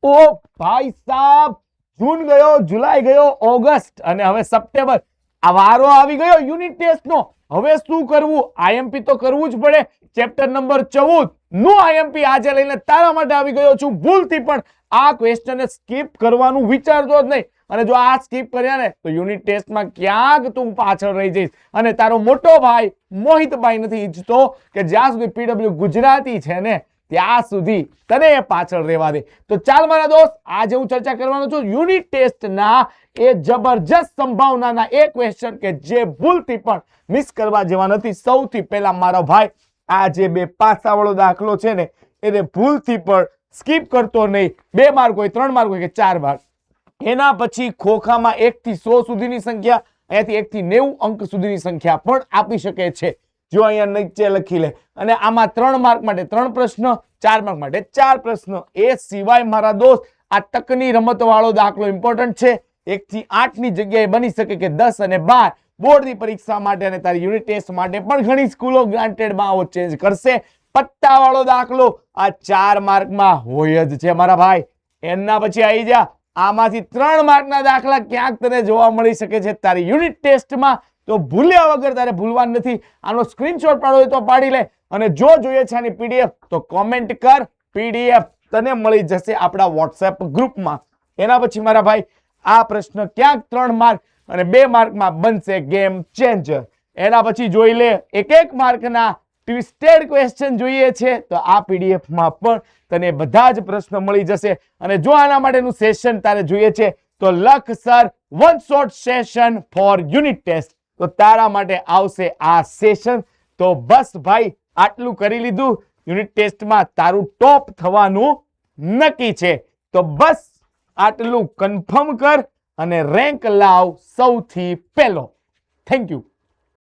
ઓ ભાઈ સાહેબ, જૂન ગયો, જુલાઈ ગયો, ઓગસ્ટ અને હવે સપ્ટેમ્બર. આ વારો આવી ગયો યુનિટ ટેસ્ટ નો. હવે શું કરવું? આઈએમપી તો કરવું જ પડે. ચેપ્ટર નંબર 14 નું આઈએમપી આજે લઈને તારા માટે આવી ગયો છું. ભૂલથી પણ આ ક્વેશ્ચનને સ્કીપ કરવાનું વિચારજો જ નહીં. અને જો આ સ્કીપ કર્યા ને તો યુનિટ ટેસ્ટમાં ક્યાંક તું પાછળ રહી જઈશ. અને તારો મોટો ભાઈ મોહિતભાઈ નથી ઈચ્છતો કે જ્યાં સુધી પીડબ્લ્યુ ગુજરાતી છે ને ત્યાં સુધી તને પાછળ રહેવા દે. તો ચાલ મારા દોસ્ત, આજે હું ચર્ચા કરવાનો છું યુનિટ ટેસ્ટના એ જબરજસ્ત સંભાવનાના એ ક્વેશ્ચન કે જે ભૂલથી પણ મિસ કરવા જેવા નથી. સૌથી પહેલા મારો ભાઈ, આ જે 2 પાસાવાળો દાખલો છે ને એને ભૂલથી પણ સ્કીપ કરતો નહીં. 2 માર્ક હોય, 3 માર્ક હોય કે 4 માર્ક. એના પછી ખોખામાં 1 થી 100 સુધીની સંખ્યા, અહીંયાથી 1 થી 90 અંક સુધીની સંખ્યા પણ આપી શકે છે. જો અહીંયા નીચે લખી લે. અને આમાં 3 માર્ક માટે 3 પ્રશ્ન, 4 માર્ક માટે 4 પ્રશ્ન. એ સિવાય મારા દોસ્ત આ તકની રમત વાળો દાખલો ઇમ્પોર્ટન્ટ છે. 1 થી 8 ની જગ્યાએ બની શકે કે 10 અને 12 બોર્ડની પરીક્ષા માટે અને તારી યુનિટ ટેસ્ટ માટે પણ ઘણી સ્કૂલો ગ્રાન્ટેડમાં આવો ચેન્જ કરશે. પત્તા વાળો દાખલો આ 4 માર્કમાં હોય જ છે મારા ભાઈ. એના પછી આવી જા, આમાંથી 3 માર્કના દાખલા ક્યાંક તને જોવા મળી શકે છે તારી યુનિટ ટેસ્ટમાં. તો ભૂલ્યા વગર તારે ભૂલવાનું નથી. આનો સ્ક્રીનશોટ પાડો હોય તો પાડી લે. અને જો જોઈએ છે આની પીડીએફ તો કોમેન્ટ કર. પીડીએફ તને મળી જશે આપણા વોટ્સએપ ગ્રુપમાં. એના પછી મારા ભાઈ આ પ્રશ્ન ક્યાંક 3 માર્ક અને 2 માર્કમાં બનશે ગેમ ચેન્જર. એના પછી જોઈ લે 1 માર્કના ટ્વિસ્ટેડ ક્વેશ્ચન જોઈએ છે તો આ પીડીએફમાં પણ તને બધા જ પ્રશ્ન મળી જશે. અને જો આના માટેનું સેશન તારે જોઈએ છે તો લખ sir one short session for unit test. તો તારા માટે આવશે આ સેશન. તો બસ ભાઈ, આટલું કરી લીધું. યુનિટ ટેસ્ટમાં તારું ટોપ થવાનું નક્કી છે. તો બસ આટલું કન્ફર્મ કર અને રેન્ક લાવ સૌથી પહેલો. Thank you.